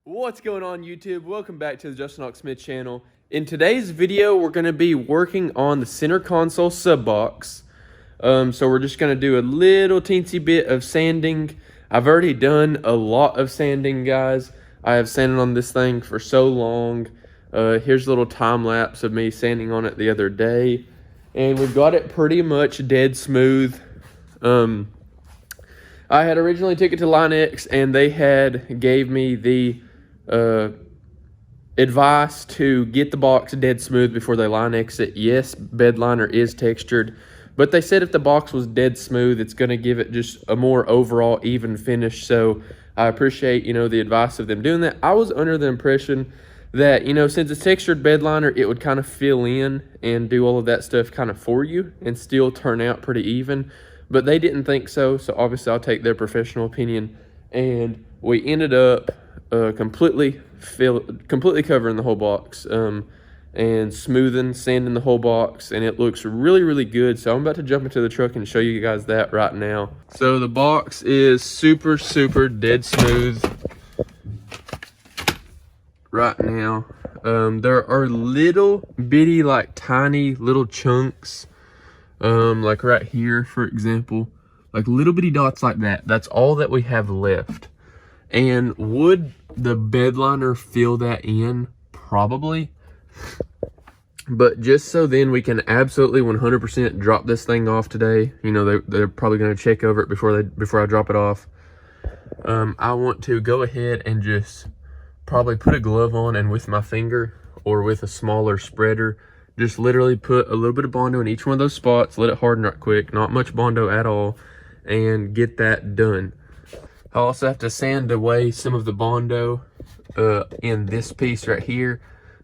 What's going on, YouTube? Welcome back to the Justin Hawk Smith channel. In today's video, we're going to be working on the center console sub box. So we're just going to do a little teensy bit of sanding. I've already done a lot of sanding, guys. I have sanded on this thing for so long. Here's a little time lapse of me sanding on it the other day, and we've got it pretty much dead smooth. I had originally took it to Line X, and they had gave me the advice to get the box dead smooth before they Line X it. Yes, bed liner is textured, but they said if the box was dead smooth, it's going to give it just a more overall even finish. So I appreciate, the advice of them doing that. I was under the impression that, since it's textured bed liner, it would kind of fill in and do all of that stuff kind of for you and still turn out pretty even. But they didn't think so, so obviously I'll take their professional opinion. And we ended up completely covering the whole box and smoothing, sanding the whole box, and it looks really, really good. So I'm about to jump into the truck and show you guys that right now. So the box is super, super dead smooth right now. There are little bitty, like tiny little chunks, like right here, for example, like little bitty dots like that. That's all that we have left. And would the bed liner fill that in? Probably. But just so then we can absolutely 100% drop this thing off today. They're probably going to check over it before I drop it off. I want to go ahead and just probably put a glove on, and with my finger or with a smaller spreader, just literally put a little bit of Bondo in each one of those spots, let it harden right quick, not much Bondo at all, and get that done. I also have to sand away some of the Bondo in this piece right here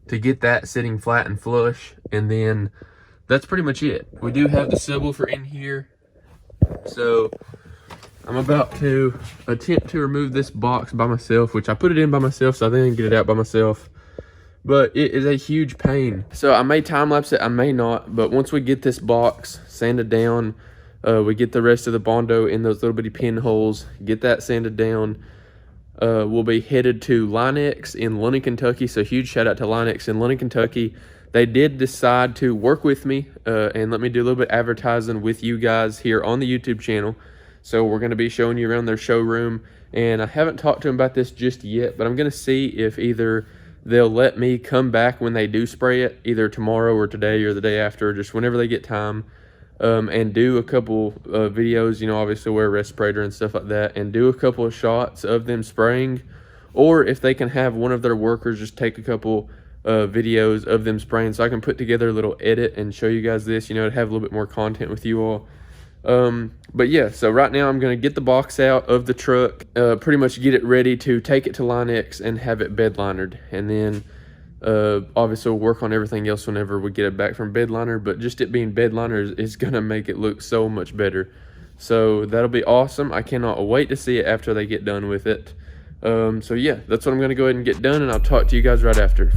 to get that sitting flat and flush, and then that's pretty much it. We do have the subwoofer in here, so I'm about to attempt to remove this box by myself, which I put it in by myself, so I think I can get it out by myself. But it is a huge pain. So I may time lapse it, I may not, but once we get this box sanded down, we get the rest of the Bondo in those little bitty pinholes, get that sanded down, we'll be headed to Line X in London, Kentucky. So huge shout out to Line X in London, Kentucky. They did decide to work with me and let me do a little bit of advertising with you guys here on the YouTube channel. So we're going to be showing you around their showroom, and I haven't talked to them about this just yet, but I'm going to see if either they'll let me come back when they do spray it, either tomorrow or today or the day after, just whenever they get time, and do a couple videos, obviously wear a respirator and stuff like that, and do a couple of shots of them spraying, or if they can have one of their workers just take a couple videos of them spraying, so I can put together a little edit and show you guys this, to have a little bit more content with you all. But yeah, so right now I'm going to get the box out of the truck, pretty much get it ready to take it to Line X and have it bed linered, and then obviously we'll work on everything else whenever we get it back from bed liner. But just it being bed liner is going to make it look so much better, so that'll be awesome. I cannot wait to see it after they get done with it. So yeah, that's what I'm going to go ahead and get done, and I'll talk to you guys right after.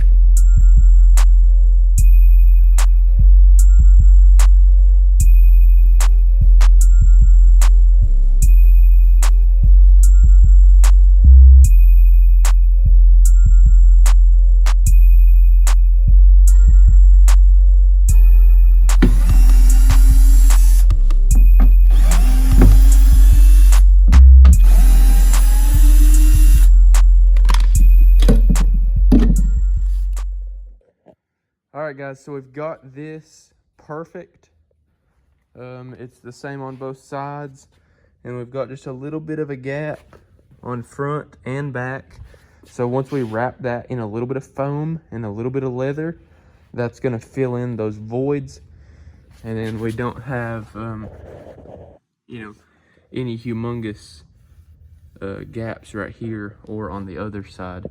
Alright guys, so we've got this perfect. It's the same on both sides, and we've got just a little bit of a gap on front and back. So once we wrap that in a little bit of foam and a little bit of leather, that's going to fill in those voids, and then we don't have any humongous gaps right here or on the other side.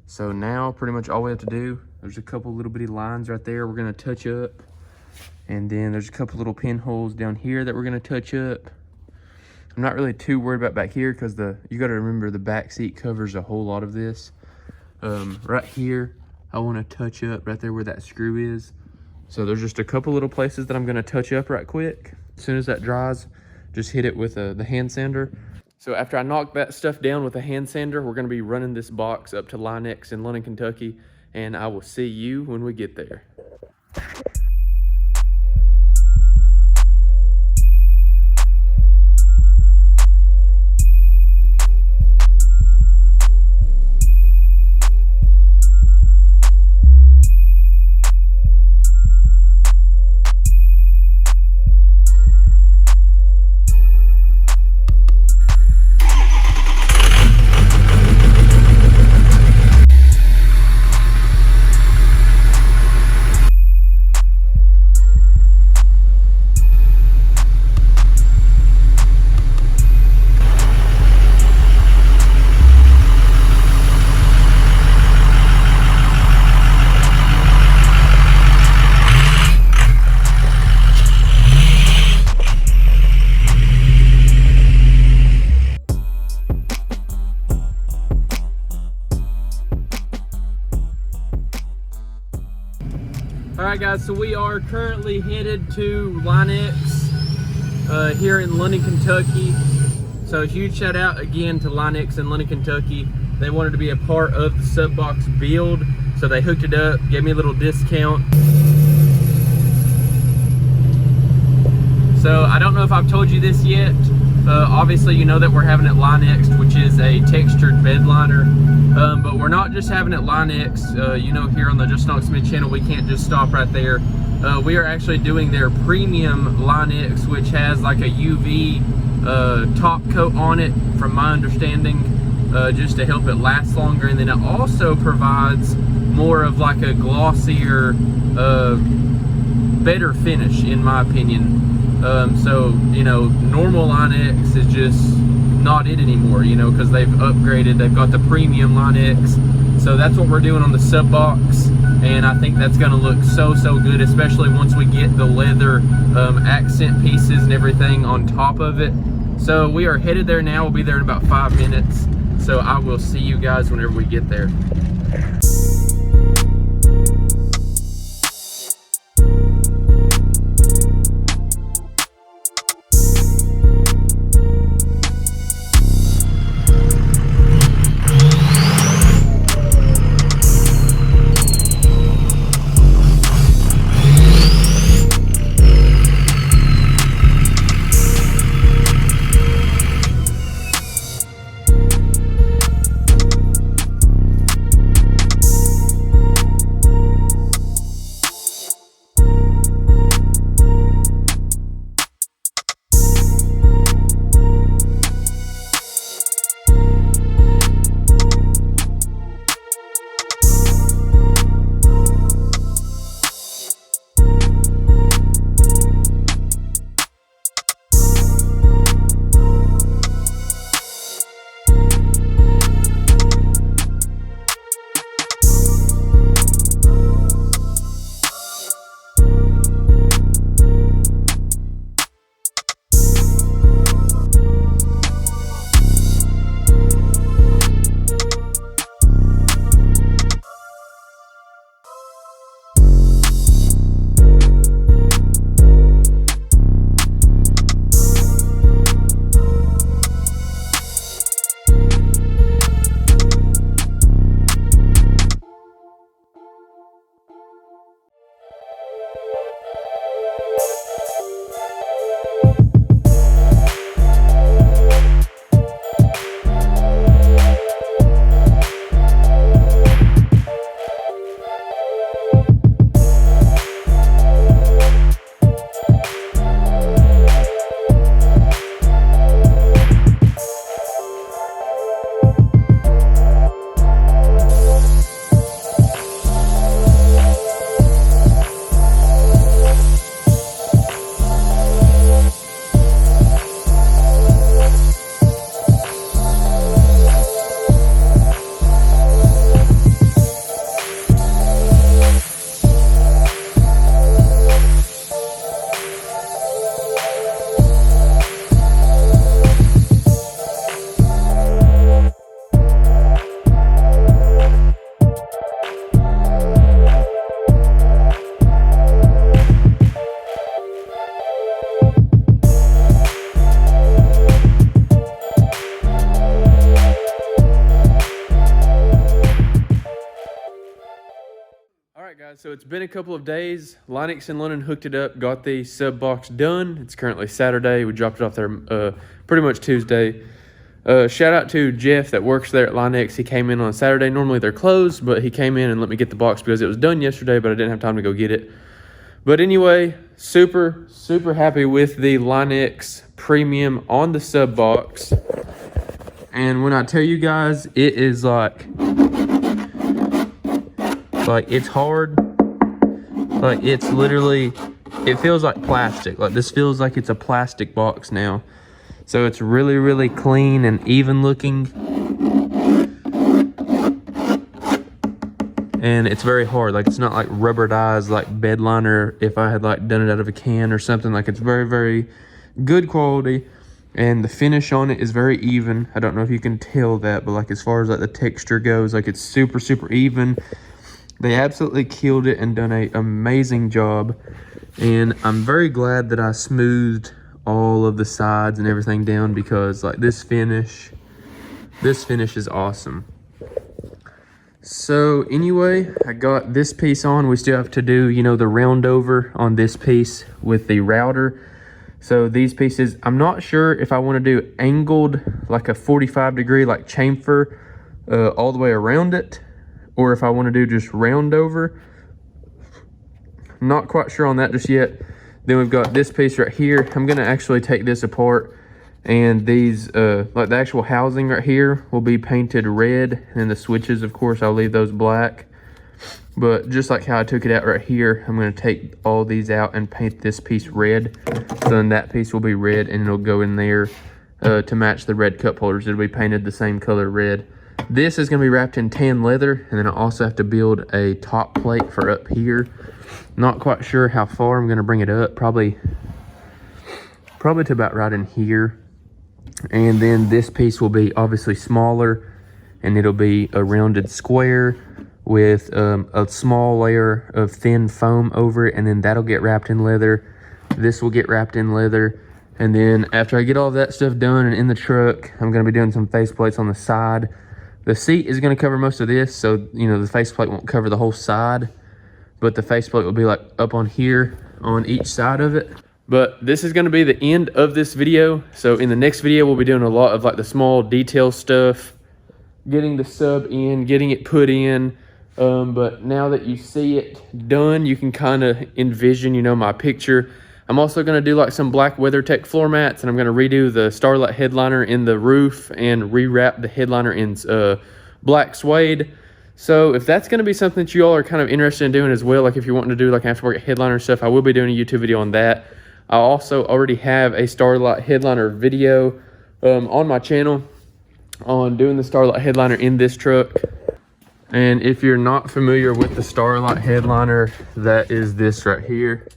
So now pretty much all we have to do, there's a couple little bitty lines right there we're going to touch up, and then there's a couple little pinholes down here that we're going to touch up. I'm not really too worried about back here because you got to remember the back seat covers a whole lot of this. Right here I want to touch up right there where that screw is. So there's just a couple little places that I'm going to touch up right quick. As soon as that dries, just hit it with the hand sander. So after I knock that stuff down with a hand sander, we're gonna be running this box up to Line-X in London, Kentucky, and I will see you when we get there. All right, guys, so we are currently headed to Line-X here in London, Kentucky. So a huge shout out again to Line-X in London, Kentucky. They wanted to be a part of the sub box build, so they hooked it up, gave me a little discount. So I don't know if I've told you this yet. Obviously, you know that we're having it Line-X, which is a textured bed liner. But we're not just having it Line-X. You know, here on the Just Knock Smith channel, we can't just stop right there. We are actually doing their premium Line-X, which has like a UV top coat on it, from my understanding, just to help it last longer. And then it also provides more of like a glossier, better finish, in my opinion. So, you know, normal Line-X is just not it anymore, you know, because they've upgraded. They've got the premium Line-X. So that's what we're doing on the sub box, and I think that's going to look so good, especially once we get the leather accent pieces and everything on top of it. So we are headed there now. We'll be there in about 5 minutes. So I will see you guys whenever we get there. Alright guys, so it's been a couple of days. Linux in London hooked it up, got the sub box done. It's currently Saturday. We dropped it off there pretty much Tuesday. Shout out to Jeff that works there at Linux. He came in on Saturday. Normally they're closed, but he came in and let me get the box because it was done yesterday, but I didn't have time to go get it. But anyway, super happy with the Linux Premium on the sub box. And when I tell you guys, it is like it's hard. Like it's literally, it feels like plastic. Like this feels like it's a plastic box now. So it's really clean and even looking. And it's very hard. Like it's not like rubberized like bed liner if I had like done it out of a can or something. Like it's very good quality. And the finish on it is very even. I don't know if you can tell that, but like as far as like the texture goes, like it's super even. They absolutely killed it and done an amazing job. And I'm very glad that I smoothed all of the sides and everything down because like this finish is awesome. So anyway, I got this piece on. We still have to do, you know, the round over on this piece with the router. So these pieces, I'm not sure if I want to do angled like a 45-degree like chamfer all the way around it, or if I want to do just round over. Not quite sure on that just yet. Then we've got this piece right here. I'm going to actually take this apart, and these like the actual housing right here will be painted red, and the switches, of course, I'll leave those black. But just like how I took it out right here, I'm going to take all these out and paint this piece red. So then that piece will be red, and it'll go in there to match the red cup holders. It'll be painted the same color red. This is going to be wrapped in tan leather, and then I also have to build a top plate for up here. Not quite sure how far I'm going to bring it up. Probably to about right in here. And then this piece will be obviously smaller, and it'll be a rounded square with a small layer of thin foam over it, and then that'll get wrapped in leather. This will get wrapped in leather. And then after I get all that stuff done and in the truck, I'm going to be doing some faceplates on the side. The seat is going to cover most of this, so you know the faceplate won't cover the whole side, but the faceplate will be like up on here on each side of it. But this is going to be the end of this video. So in the next video, we'll be doing a lot of like the small detail stuff, getting the sub in, getting it put in. But now that you see it done, you can kind of envision, you know, my picture. I'm also going to do like some black WeatherTech floor mats, and I'm going to redo the Starlight headliner in the roof and rewrap the headliner in black suede. So if that's going to be something that you all are kind of interested in doing as well, like if you're wanting to do like aftermarket headliner stuff, I will be doing a YouTube video on that. I also already have a Starlight headliner video on my channel on doing the Starlight headliner in this truck. And if you're not familiar with the Starlight headliner, that is this right here.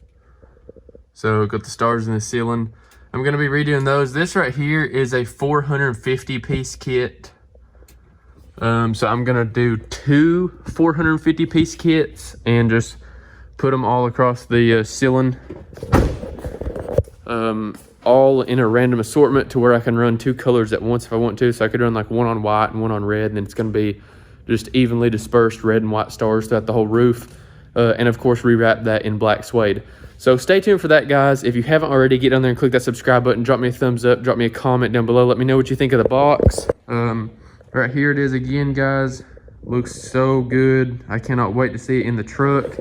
So got the stars in the ceiling. I'm going to be redoing those. This right here is a 450 piece kit. So I'm going to do 2 450 piece kits and just put them all across the ceiling. All in a random assortment to where I can run 2 colors at once if I want to. So I could run like one on white and one on red, and then it's going to be just evenly dispersed red and white stars throughout the whole roof. And of course rewrap that in black suede. So stay tuned for that, guys. If you haven't already, get down there and click that subscribe button. Drop me a thumbs up. Drop me a comment down below. Let me know what you think of the box. Right here it is again, guys. Looks so good. I cannot wait to see it in the truck.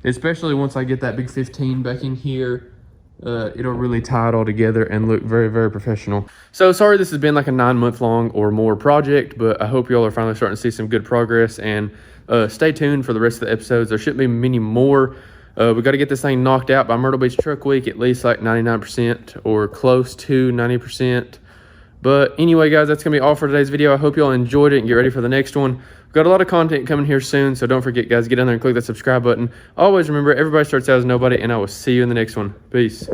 Especially once I get that big 15 back in here. It'll really tie it all together and look very professional. So sorry this has been like a 9-month-long or more project, but I hope y'all are finally starting to see some good progress. And stay tuned for the rest of the episodes. There shouldn't be many more. We got to get this thing knocked out by Myrtle Beach Truck Week, at least like 99% or close to 90%. But anyway, guys, that's going to be all for today's video. I hope y'all enjoyed it and get ready for the next one. We've got a lot of content coming here soon, so don't forget, guys, get down there and click that subscribe button. Always remember, everybody starts out as nobody, and I will see you in the next one. Peace.